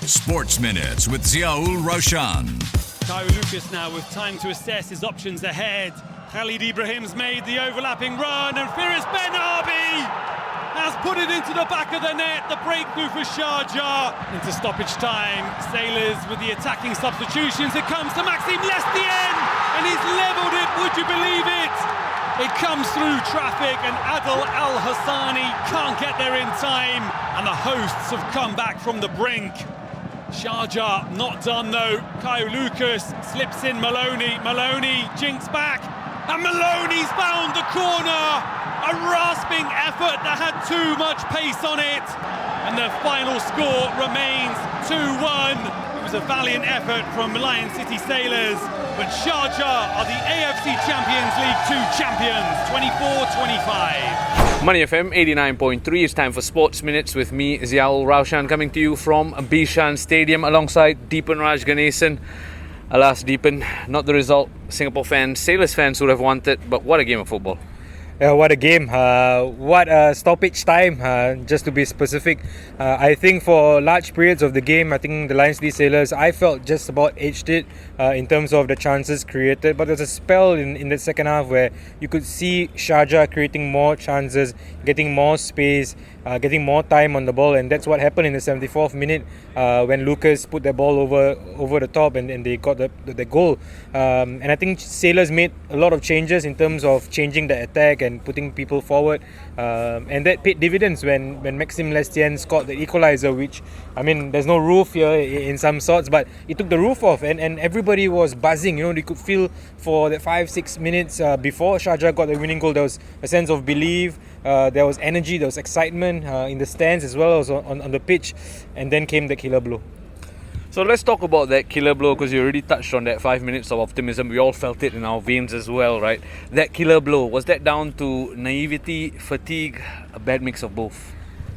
Sports Minutes with Raushan. Kyle Lucas now with time to assess his options ahead. Khalid Ibrahim's made the overlapping run and Hariss Harun has put it into the back of the net. The breakthrough for Sharjah. Into stoppage time. Sailors with the attacking substitutions. It comes to Maxime Lestien and he's levelled it. Would you believe it? It comes through traffic and Adil Al-Hassani can't get there in time. And the hosts have come back from the brink. Sharjah not done though. Kyle Lucas slips in Maloney. Maloney jinks back. And Maloney's found the corner. A rasping effort that had too much pace on it. And the final score remains 2-1. It was a valiant effort from Lion City Sailors. But Sharjah are the AFC Champions League Two champions, 24-25. Money FM 89.3. It's time for Sports Minutes with me, Raushan, coming to you from Bishan Stadium alongside Deepanraj Ganesan. Alas, Deepan, not the result Singapore fans, Sailors fans would have wanted, but what a game of football. What a game. What a stoppage time, just to be specific. I think for large periods of the game, I think the Lion City Sailors, I felt just about edged it in terms of the chances created. But there's a spell in the second half where you could see Sharjah creating more chances, getting more space, getting more time on the ball. And that's what happened in the 74th minute when Lucas put the ball over the top and they got the goal. And I think Sailors made a lot of changes in terms of changing the attack and putting people forward, and that paid dividends when Maxime Lestien scored the equalizer, which, I mean, there's no roof here in some sorts, but it took the roof off and everybody was buzzing. You know, they could feel for the 5-6 minutes before Sharjah got the winning goal, there was a sense of belief, there was energy, there was excitement in the stands as well as on the pitch, and then came the killer blow. So let's talk about that killer blow, because you already touched on that 5 minutes of optimism. We all felt it in our veins as well, right? That killer blow, was that down to naivety, fatigue, a bad mix of both?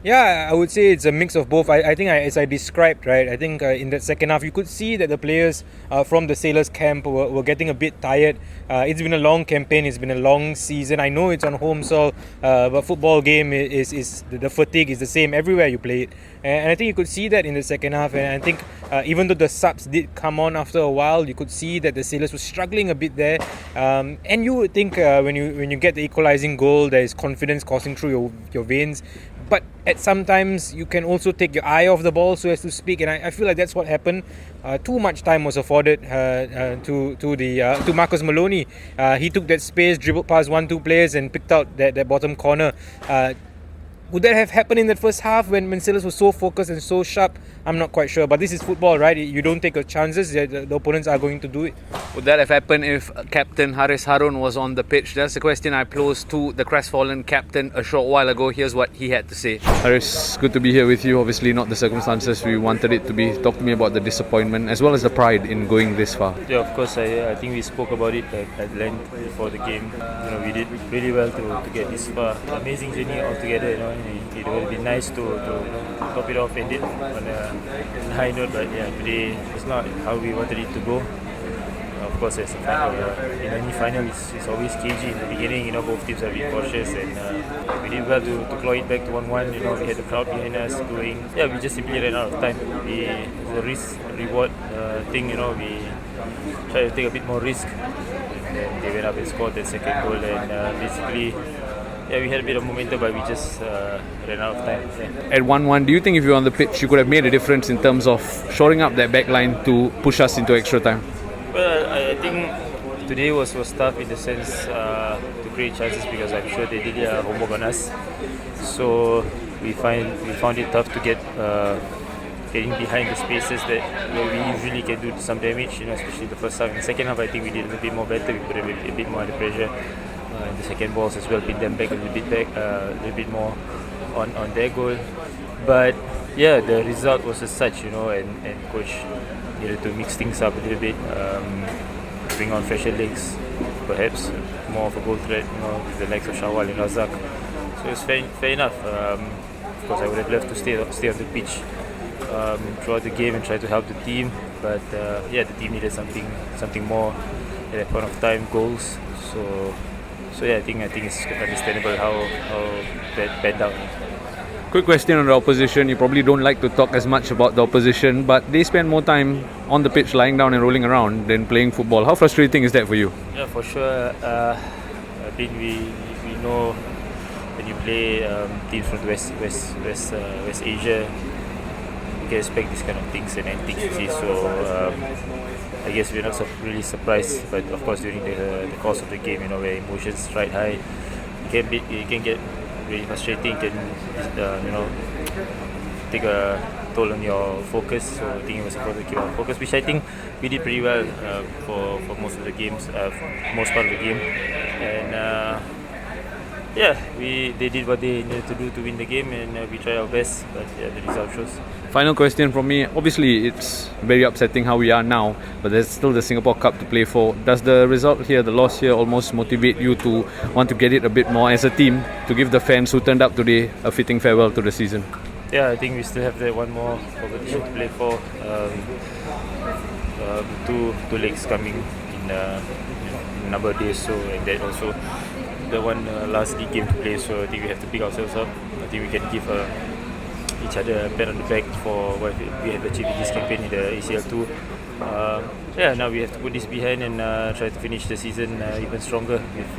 Yeah, I would say it's a mix of both. I think as I described, right, I think in that second half, you could see that the players from the Sailors camp were getting a bit tired. It's been a long campaign, it's been a long season. I know it's on home soil, but football game is the fatigue is the same everywhere you play it. And I think you could see that in the second half. And I think even though the subs did come on after a while, you could see that the Sailors were struggling a bit there. And you would think when you get the equalising goal, there is confidence coursing through your veins. But at sometimes you can also take your eye off the ball, so as to speak, and I feel like that's what happened. Too much time was afforded to Marcus Maloney. He took that space, dribbled past 1-2 players, and picked out that bottom corner. Would that have happened in the first half when Sailors were so focused and so sharp? I'm not quite sure. But this is football, right? You don't take your chances. The opponents are going to do it. Would that have happened if Captain Hariss Harun was on the pitch? That's the question I posed to the crestfallen captain a short while ago. Here's what he had to say. Hariss, good to be here with you. Obviously not the circumstances we wanted it to be. Talk to me about the disappointment as well as the pride in going this far. Yeah, of course. I think we spoke about it at length before the game. You know, we did really well to get this far. Amazing journey altogether. You know, it would be nice to top it off and it on a high note, but yeah, today it's not how we wanted it to go. Of course, as a final, in any final, it's always cagey in the beginning. You know, both teams have been cautious, and we did well to claw it back to 1-1. You know, we had the crowd behind us going. Yeah, we just simply ran out of time. It's a risk-reward thing. You know, we tried to take a bit more risk, and then they went up and scored that second goal, and basically. Yeah, we had a bit of momentum, but we just ran out of time. Yeah. At 1-1, do you think if you were on the pitch, you could have made a difference in terms of shoring up that back line to push us into extra time? Well, I think today was tough in the sense to create chances because I'm sure they did their homework on us. So we found it tough to getting behind the spaces that where we usually can do some damage. You know, especially the first half. In the second half, I think we did a bit more better. We put a bit more under pressure. In the second balls as well, pin them back a little bit more on their goal. But yeah, the result was as such, you know, and coach needed to mix things up a little bit, bring on fresher legs, perhaps more of a goal threat, you know, with the likes of Shawwal and Razak. So it's fair enough. Of course, I would have loved to stay on the pitch throughout the game and try to help the team. But yeah, the team needed something more at that point of time, goals. So yeah, I think it's understandable how that panned out. Quick question on the opposition. You probably don't like to talk as much about the opposition, but they spend more time on the pitch lying down and rolling around than playing football. How frustrating is that for you? Yeah, for sure. I think we know when you play teams from West Asia, you can expect these kind of things and antics. So I guess we're not really surprised, but of course during the course of the game, where emotions ride high, it can get really frustrating. Can take a toll on your focus. So I think it was important to keep our focus, which I think we did pretty well for most of the games, most part of the game, and they did what they needed to do to win the game, and we tried our best, but the result shows. Final question from me. Obviously, it's very upsetting how we are now, but there's still the Singapore Cup to play for. Does the result here, the loss here, almost motivate you to want to get it a bit more as a team, to give the fans who turned up today a fitting farewell to the season? Yeah, I think we still have one more competition to play for. Two legs coming in a number of days, so, and then also the one last league game to play. So I think we have to pick ourselves up. I think we can give each other a pat on the back for what we have achieved in this campaign in the ACL 2. Now we have to put this behind and try to finish the season even stronger with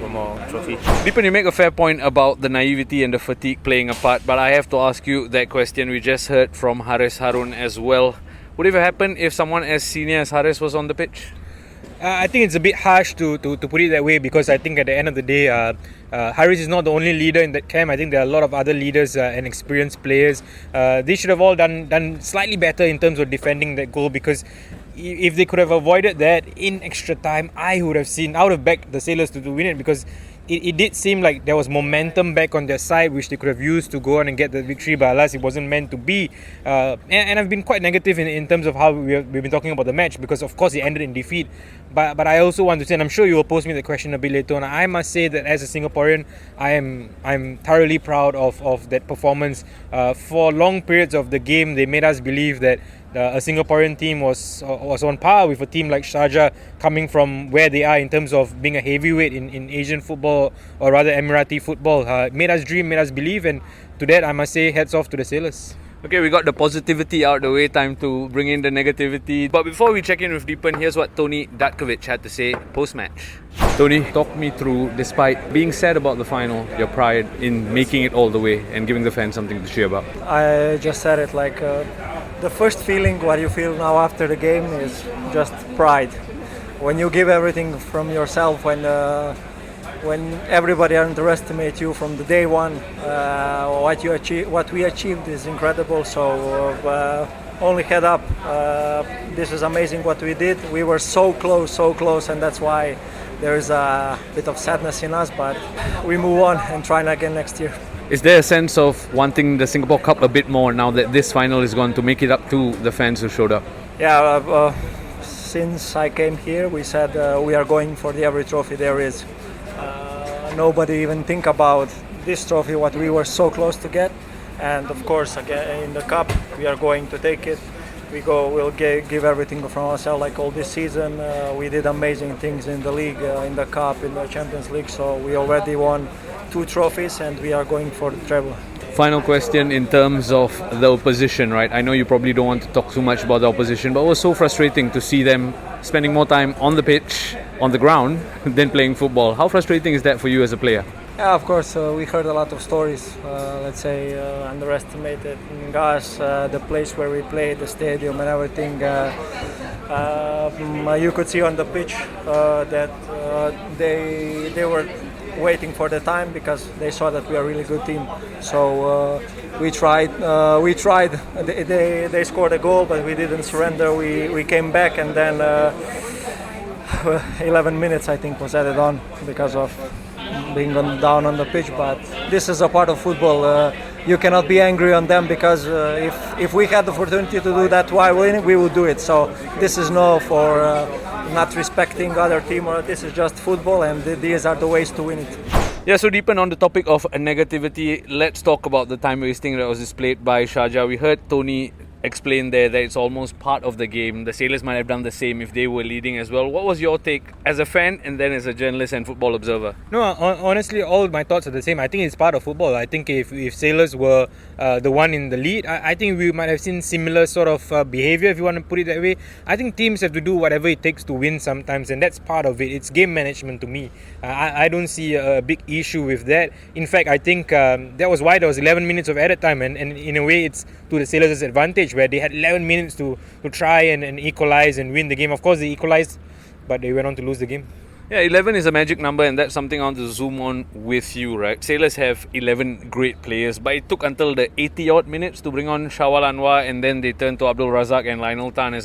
one more trophy. Deepan, you make a fair point about the naivety and the fatigue playing a part, but I have to ask you that question. We just heard from Hariss Harun as well. Would it ever happen if someone as senior as Hariss was on the pitch? I think it's a bit harsh to put it that way, because I think at the end of the day, Hariss is not the only leader in that camp. I think there are a lot of other leaders and experienced players. They should have all done slightly better in terms of defending that goal, because if they could have avoided that in extra time, I would have backed the Sailors to win it, because it did seem like there was momentum back on their side which they could have used to go on and get the victory, but alas, it wasn't meant to be. And I've been quite negative in terms of how we've been talking about the match, because of course it ended in defeat. But I also want to say, and I'm sure you will pose me the question a bit later on, I must say that as a Singaporean, I'm thoroughly proud of that performance. For long periods of the game, they made us believe that a Singaporean team was on par with a team like Sharjah, coming from where they are in terms of being a heavyweight in Asian football, or rather Emirati football. Made us dream, made us believe, and to that I must say hats off to the Sailors. Okay, we got the positivity out the way, time to bring in the negativity. But before we check in with Deepan, here's what Toni Datkovic had to say post-match. Toni, talk me through, despite being sad about the final, your pride in making it all the way and giving the fans something to cheer about. I just said it, like the first feeling what you feel now after the game is just pride. When you give everything from yourself, when everybody underestimates you from the day one, what we achieved is incredible. So only head up. This is amazing what we did. We were so close, and that's why there is a bit of sadness in us. But we move on and try again next year. Is there a sense of wanting the Singapore Cup a bit more now that this final is going to make it up to the fans who showed up? Yeah. Since I came here, we said we are going for every trophy there is. Nobody even think about this trophy, what we were so close to get, and of course again in the cup we are going to take it. We'll give everything from ourselves, like all this season. We did amazing things in the league, in the cup, in the Champions League, so we already won 2 trophies and we are going for the treble. Final question in terms of the opposition, right? I know you probably don't want to talk too much about the opposition, but it was so frustrating to see them spending more time on the pitch, on the ground, than playing football. How frustrating is that for you as a player? Yeah, of course, we heard a lot of stories, underestimated us, the place where we played, the stadium and everything. You could see on the pitch that they were waiting for the time, because they saw that we are a really good team. So we tried. They scored a goal, but we didn't surrender. We came back, and then 11 minutes I think was added on because of being down on the pitch. But this is a part of football. You cannot be angry on them, because if we had the opportunity to do that while winning, we would do it. So this is for not respecting other team, or this is just football, and these are the ways to win it. Yeah, so Deepan, on the topic of negativity, let's talk about the time wasting that was displayed by Sharjah. We heard Toni explained there that it's almost part of the game. The Sailors might have done the same if they were leading as well. What was your take as a fan and then as a journalist and football observer? No, honestly, all my thoughts are the same. I think it's part of football. I think if Sailors were the one in the lead, I think we might have seen similar sort of behaviour, if you want to put it that way. I think teams have to do whatever it takes to win sometimes, and that's part of it. It's game management to me. I don't see a big issue with that. In fact, I think that was why there was 11 minutes of added time, and in a way it's to the Sailors' advantage, where they had 11 minutes to try and equalise and win the game. Of course, they equalised, but they went on to lose the game. Yeah, 11 is a magic number, and that's something I want to zoom on with you, right? Sailors have 11 great players, but it took until the 80-odd minutes to bring on Shawal Anwar, and then they turned to Abdul Razak and Lionel Tan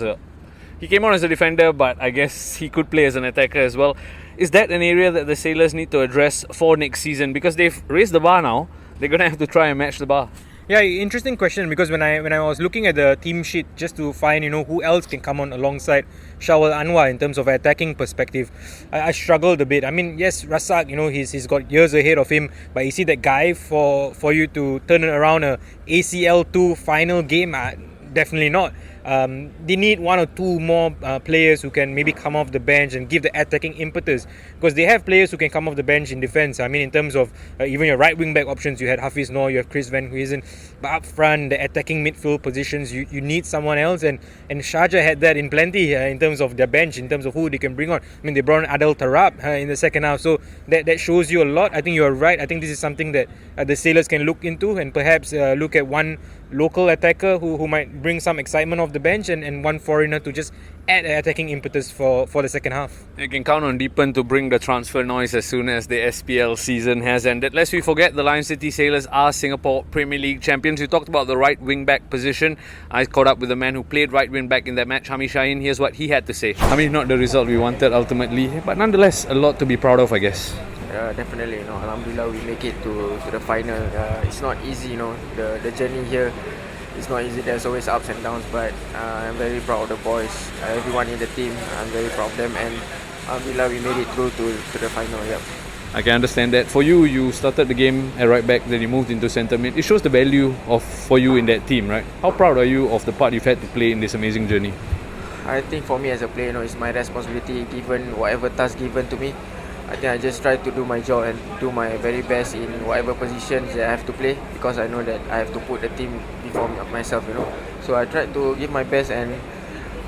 he came on as a defender, but I guess he could play as an attacker as well. Is that an area that the Sailors need to address for next season? Because they've raised the bar now, they're going to have to try and match the bar. Yeah, interesting question, because when I was looking at the team sheet just to find who else can come on alongside Shawal Anwar in terms of attacking perspective, I struggled a bit. I mean, yes, Razak, he's got years ahead of him, but you see that guy for you to turn around a ACL 2 final game, definitely not. They need one or two more players who can maybe come off the bench and give the attacking impetus, because they have players who can come off the bench in defence. I mean, in terms of even your right wing back options, you had Hafiz Noor, you have Chris Van Huizen, but up front, the attacking midfield positions, you need someone else, and Sharjah had that in plenty in terms of their bench, in terms of who they can bring on. I mean, they brought on Adel Tarab in the second half, so that shows you a lot. I think you're right. I think this is something that the Sailors can look into, and perhaps look at one local attacker who might bring some excitement off the bench, and one foreigner to just add attacking impetus for the second half. You can count on Deepan to bring the transfer noise as soon as the SPL season has ended. Lest we forget, the Lion City Sailors are Singapore Premier League champions. You talked about the right wing back position. I caught up with the man who played right wing back in that match, Hami Syahin. Here's what he had to say. I mean, not the result we wanted ultimately, but nonetheless a lot to be proud of, I guess. Definitely, Alhamdulillah, we make it to the final. It's not easy, the journey here. It's not easy. There's always ups and downs, but I'm very proud of the boys. Everyone in the team, I'm very proud of them, and alhamdulillah, we made it through to the final. Yep. I can understand that. For you, you started the game at right back, then you moved into centre mid. It shows the value for you in that team, right? How proud are you of the part you've had to play in this amazing journey? I think for me as a player, it's my responsibility, given whatever task given to me. I think I just try to do my job and do my very best in whatever positions that I have to play, because I know that I have to put the team before myself, So I try to give my best, and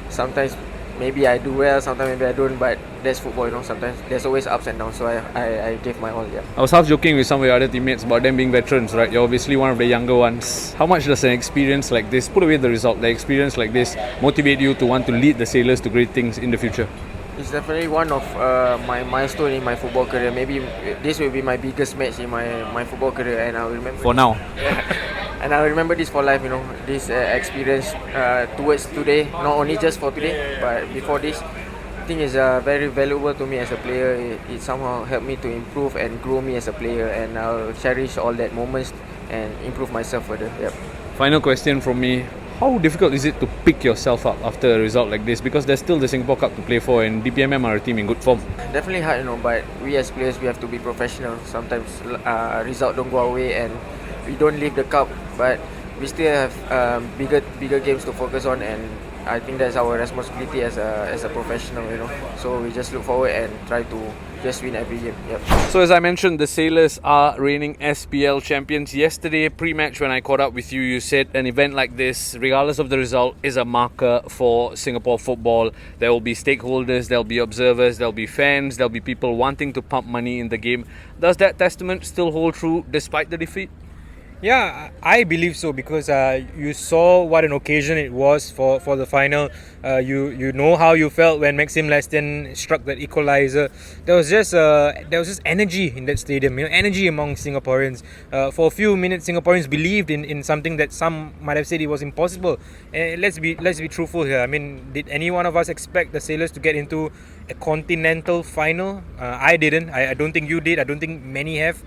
sometimes maybe I do well, sometimes maybe I don't, but that's football, Sometimes there's always ups and downs, so I gave my all, yeah. I was half joking with some of your other teammates about them being veterans, right? You're obviously one of the younger ones. How much does an experience like this, put away the result, the experience like this, motivate you to want to lead the Sailors to great things in the future? It's definitely one of my milestone in my football career. Maybe this will be my biggest match in my football career, and I'll remember. For now. And I'll remember this for life, This experience towards today, not only just for today, but before this. I think it's very valuable to me as a player. It somehow helped me to improve and grow me as a player, and I'll cherish all that moments and improve myself further. Yep. Final question from me. How difficult is it to pick yourself up after a result like this? Because there's still the Singapore Cup to play for, and DPMM are a team in good form. Definitely hard, but we as players, we have to be professional. Sometimes result don't go our way, and we don't leave the cup, but we still have bigger games to focus on, and I think that's our responsibility as a professional, So we just look forward and try to just win every game. Yep. So as I mentioned, the Sailors are reigning SPL champions. Yesterday, pre-match, when I caught up with you, you said an event like this, regardless of the result, is a marker for Singapore football. There will be stakeholders, there will be observers, there will be fans, there will be people wanting to pump money in the game. Does that testament still hold true despite the defeat? Yeah, I believe so, because you saw what an occasion it was for the final. You know how you felt when Maxim Leston struck that equaliser. There was just energy in that stadium, energy among Singaporeans. For a few minutes, Singaporeans believed in something that some might have said it was impossible. And let's be truthful here. I mean, did any one of us expect the Sailors to get into a continental final? I didn't. I don't think you did. I don't think many have.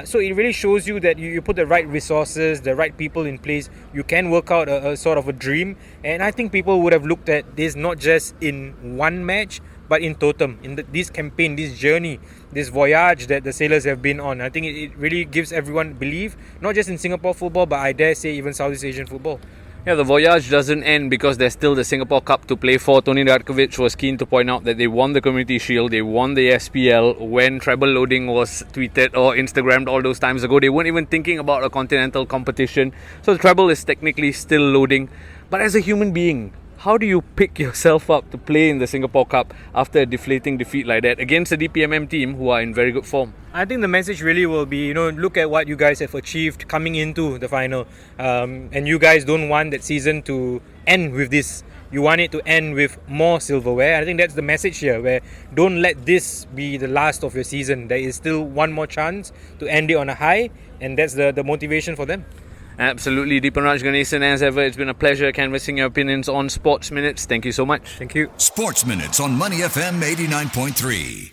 So it really shows you that you put the right resources, the right people in place, you can work out a sort of a dream. And I think people would have looked at this not just in one match, but in totem, in this campaign, this journey, this voyage that the Sailors have been on. I think it really gives everyone belief, not just in Singapore football, but I dare say even Southeast Asian football. Yeah, the voyage doesn't end because there's still the Singapore Cup to play for. Toni Datkovic was keen to point out that they won the Community Shield, they won the SPL. When treble loading was tweeted or Instagrammed all those times ago, they weren't even thinking about a continental competition. So the treble is technically still loading. But as a human being, how do you pick yourself up to play in the Singapore Cup after a deflating defeat like that against a DPMM team who are in very good form? I think the message really will be, look at what you guys have achieved coming into the final. And you guys don't want that season to end with this. You want it to end with more silverware. I think that's the message here, where don't let this be the last of your season. There is still one more chance to end it on a high, and that's the motivation for them. Absolutely. Deepanraj Ganesan, as ever, it's been a pleasure canvassing your opinions on Sports Minutes. Thank you so much. Thank you. Sports Minutes on Money FM 89.3.